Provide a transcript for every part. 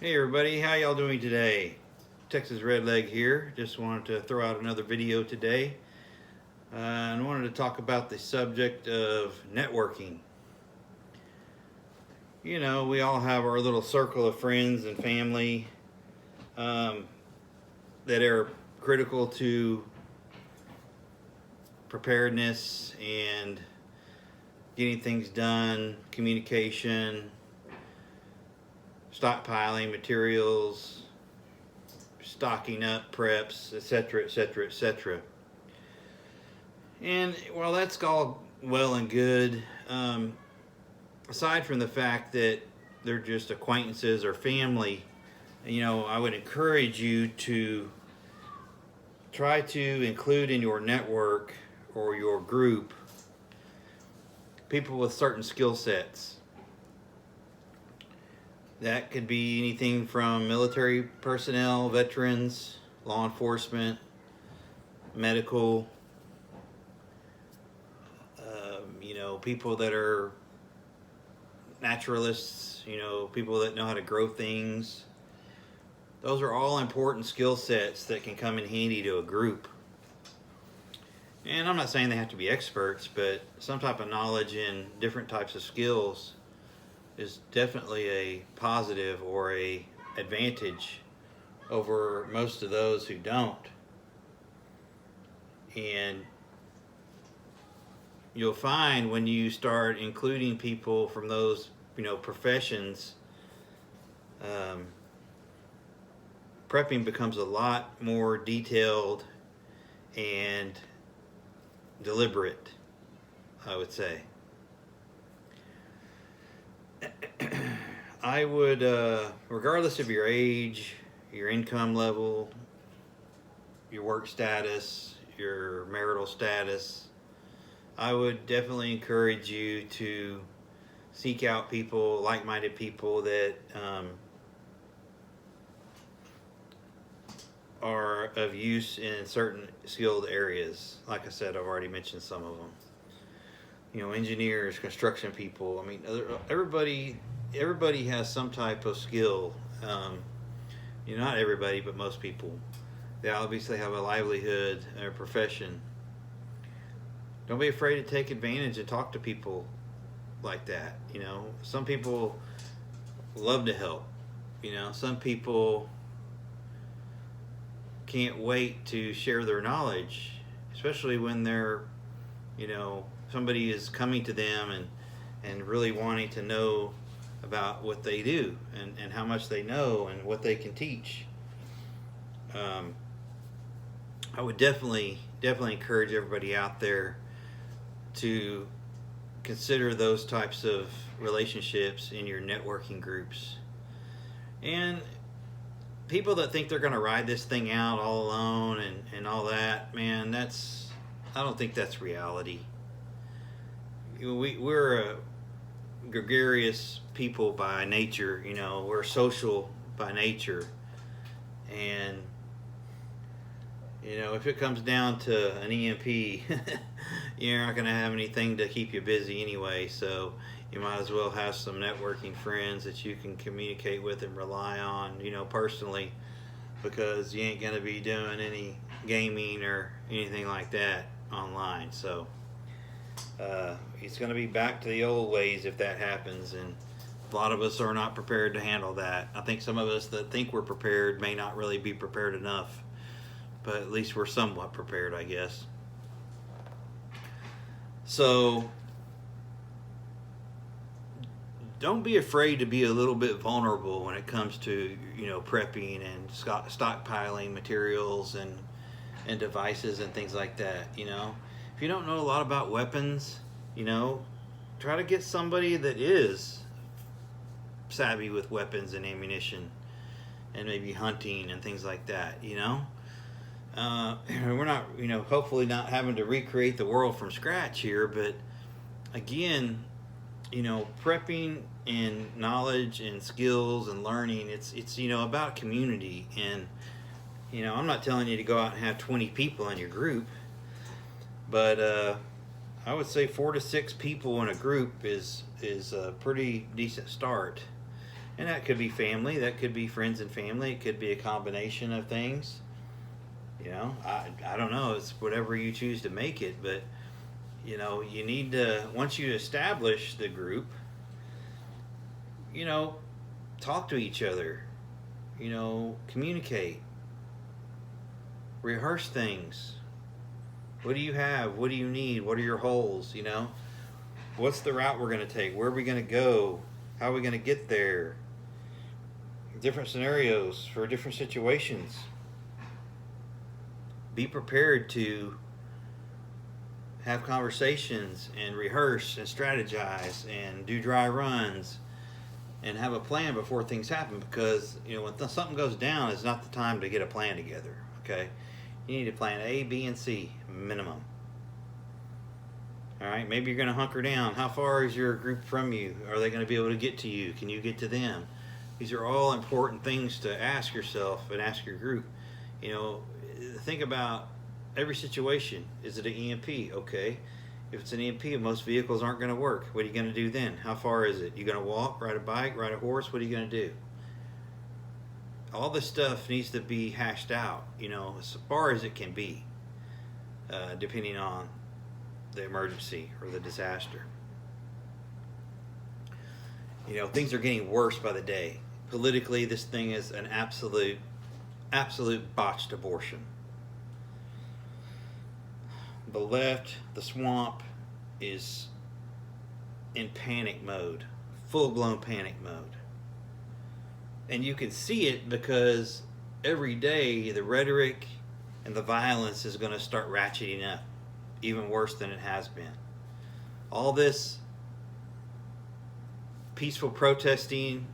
Hey everybody, how y'all doing today? Texas Redleg here. Just wanted to throw out another video today and wanted to talk about the subject of networking. You know, we all have our little circle of friends and family that are critical to preparedness and getting things done, communication, stockpiling materials, stocking up preps, etc., etc., etc. And while that's all well and good, aside from the fact that they're just acquaintances or family, I would encourage you to try to include in your network or your group people with certain skill sets. That could be anything from military personnel, veterans, law enforcement, medical, people that are naturalists, people that know how to grow things. Those are all important skill sets that can come in handy to a group. And I'm not saying they have to be experts, but some type of knowledge in different types of skills is definitely a positive or a advantage over most of those who don't. And you'll find when you start including people from those professions, prepping becomes a lot more detailed and deliberate, I would say. I would, regardless of your age, your income level, your work status, your marital status, I would definitely encourage you to seek out people, like-minded people that are of use in certain skilled areas. Like I said, I've already mentioned some of them. Engineers, construction people. I mean, everybody has some type of skill. Not everybody, but most people. They obviously have a livelihood or a profession. Don't be afraid to take advantage and talk to people like that. Some people love to help. Some people can't wait to share their knowledge, especially when they're, somebody is coming to them and really wanting to know about what they do and how much they know and what they can teach. I would definitely encourage everybody out there to consider those types of relationships in your networking groups. And people that think they're going to ride this thing out all alone and all that, man, I don't think that's reality. We're a gregarious people by nature, we're social by nature. And if it comes down to an EMP, you're not going to have anything to keep you busy anyway, so you might as well have some networking friends that you can communicate with and rely on, personally, because you ain't going to be doing any gaming or anything like that online. So it's going to be back to the old ways if that happens, and a lot of us are not prepared to handle that. I think some of us that think we're prepared may not really be prepared enough, but at least we're somewhat prepared, I guess. So don't be afraid to be a little bit vulnerable when it comes to prepping and stockpiling materials and devices and things like that. If you don't know a lot about weapons, try to get somebody that is savvy with weapons and ammunition and maybe hunting and things like that. We're not, hopefully not having to recreate the world from scratch here, but again, prepping and knowledge and skills and learning, it's about community. And I'm not telling you to go out and have 20 people in your group, but I would say 4 to 6 people in a group is a pretty decent start. And that could be family, that could be friends and family, it could be a combination of things. I don't know, it's whatever you choose to make it, but you need to, once you establish the group, talk to each other, communicate, rehearse things. What do you have? What do you need? What are your holes? What's the route we're going to take? Where are we going to go? How are we going to get there? Different scenarios for different situations. Be prepared to have conversations and rehearse and strategize and do dry runs and have a plan before things happen, because when something goes down, it's not the time to get a plan together. Okay, you need to plan A, B, and C minimum. All right, maybe you're going to hunker down. How far is your group from you? Are they going to be able to get to you? Can you get to them? These are all important things to ask yourself and ask your group. Think about every situation. Is it an EMP? Okay. If it's an EMP, most vehicles aren't going to work. What are you going to do then? How far is it? You going to walk, ride a bike, ride a horse? What are you going to do? All this stuff needs to be hashed out, as far as it can be, depending on the emergency or the disaster. Things are getting worse by the day. Politically, this thing is an absolute botched abortion. The left, the swamp, is in panic mode, full-blown panic mode. And you can see it because every day the rhetoric and the violence is going to start ratcheting up, even worse than it has been. All this peaceful protesting,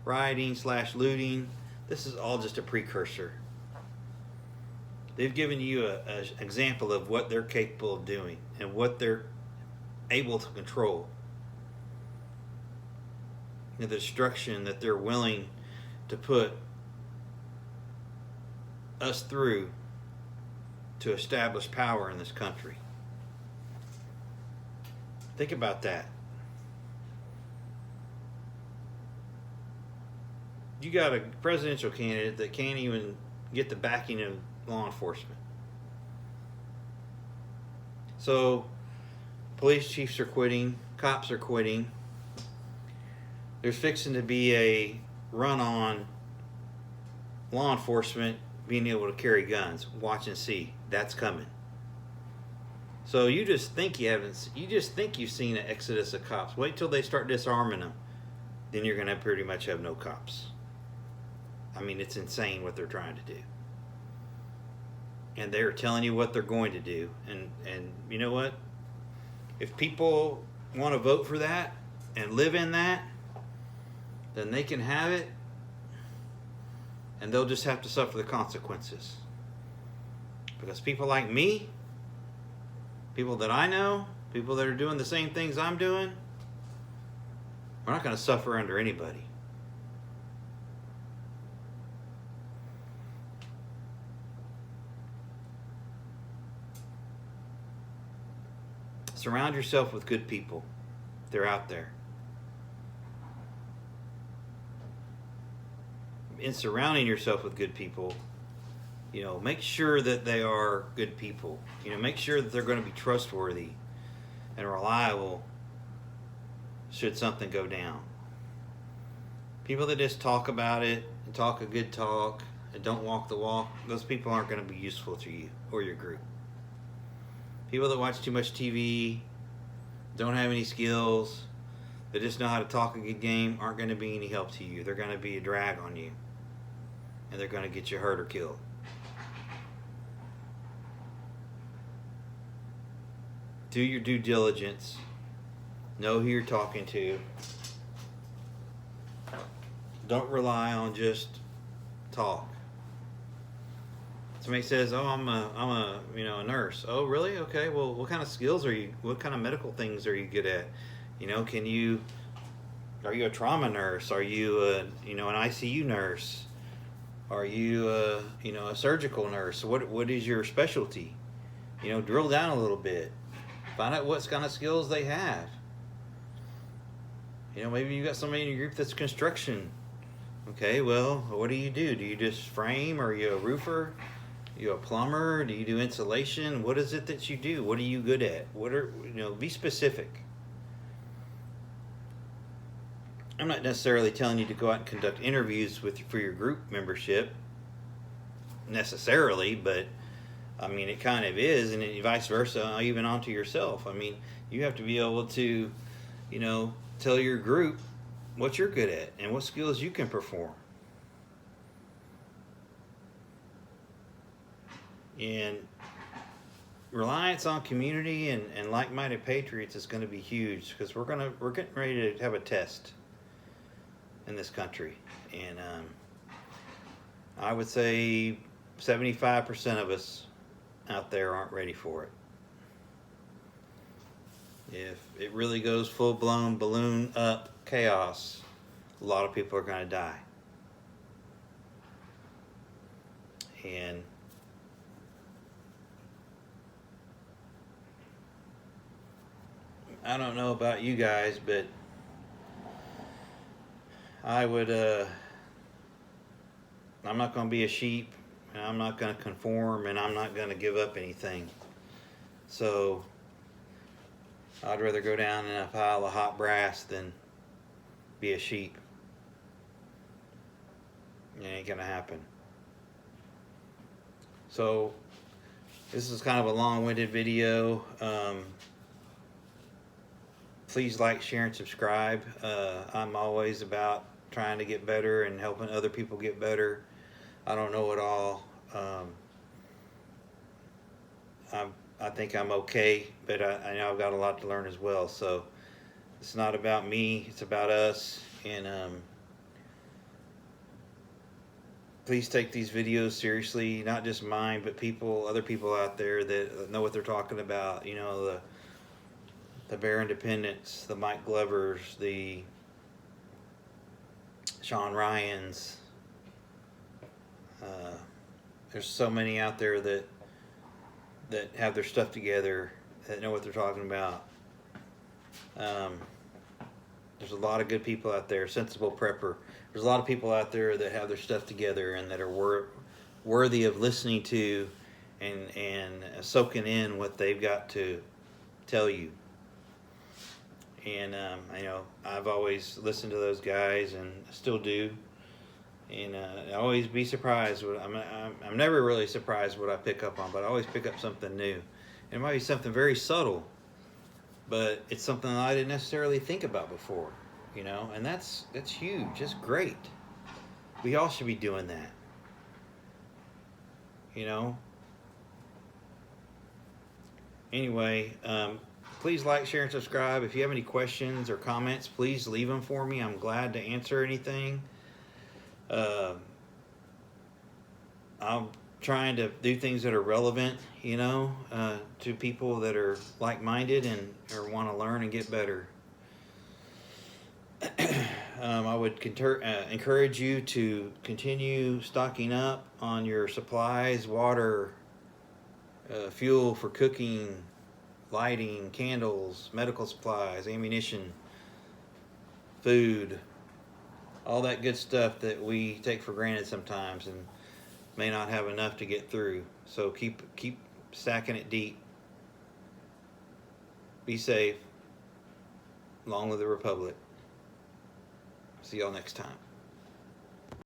rioting / looting, this is all just a precursor. They've given you an example of what they're capable of doing and what they're able to control. The destruction that they're willing to put us through to establish power in this country. Think about that. You got a presidential candidate that can't even get the backing of law enforcement. So, police chiefs are quitting, cops are quitting. There's fixing to be a run on law enforcement being able to carry guns. Watch and see. That's coming. So you just think you've seen an exodus of cops. Wait till they start disarming them. Then you're going to pretty much have no cops. I mean, it's insane what they're trying to do. And they're telling you what they're going to do. And you know what? If people want to vote for that and live in that, then they can have it. And they'll just have to suffer the consequences. Because people like me, people that I know, people that are doing the same things I'm doing, we're not going to suffer under anybody. Surround yourself with good people. They're out there. In surrounding yourself with good people, make sure that they are good people. Make sure that they're going to be trustworthy and reliable should something go down. People that just talk about it and talk a good talk and don't walk the walk, those people aren't going to be useful to you or your group. People that watch too much TV, don't have any skills, that just know how to talk a good game, aren't going to be any help to you. They're going to be a drag on you. And they're going to get you hurt or killed. Do your due diligence. Know who you're talking to. Don't rely on just talk. Somebody says, "Oh, I'm a nurse." Oh, really? Okay. Well, what kind of skills are you? What kind of medical things are you good at? Are you a trauma nurse? Are you an ICU nurse? Are you a surgical nurse? What is your specialty? Drill down a little bit. Find out what kind of skills they have. Maybe you got somebody in your group that's construction Okay, well, what do? Do you just frame? Are you a roofer? You a plumber? Do you do insulation? What is it that you do? What are you good at? What are, be specific. I'm not necessarily telling you to go out and conduct interviews for your group membership necessarily, but I mean it kind of is, and vice versa, even onto yourself. I mean, you have to be able to, tell your group what you're good at and what skills you can perform. And reliance on community and like-minded patriots is going to be huge, because we're getting ready to have a test in this country, and I would say 75% of us out there aren't ready for it. If it really goes full-blown balloon up chaos, a lot of people are going to die. And I don't know about you guys, but I would, I'm not going to be a sheep, and I'm not going to conform, and I'm not going to give up anything. So I'd rather go down in a pile of hot brass than be a sheep. It ain't going to happen. So this is kind of a long-winded video. Please like, share, and subscribe. I'm always about trying to get better and helping other people get better. I don't know it all. I think I'm okay, but I know I've got a lot to learn as well. So it's not about me, it's about us. And please take these videos seriously, not just mine, but other people out there that know what they're talking about. The Bear Independence, the Mike Glovers, the Sean Ryans. There's so many out there that have their stuff together, that know what they're talking about. There's a lot of good people out there. Sensible Prepper. There's a lot of people out there that have their stuff together and that are worthy of listening to and soaking in what they've got to tell you. And I've always listened to those guys, and still do. And I always be surprised. I'm never really surprised what I pick up on, but I always pick up something new. It might be something very subtle, but it's something that I didn't necessarily think about before. And that's huge. That's great. We all should be doing that. Anyway. Please like, share, and subscribe. If you have any questions or comments, please leave them for me. I'm glad to answer anything. I'm trying to do things that are relevant, to people that are like-minded or want to learn and get better. I would encourage you to continue stocking up on your supplies, water, fuel for cooking, lighting, candles, medical supplies, ammunition, food, all that good stuff that we take for granted sometimes and may not have enough to get through. So keep stacking it deep. Be safe. Long live the Republic. See y'all next time.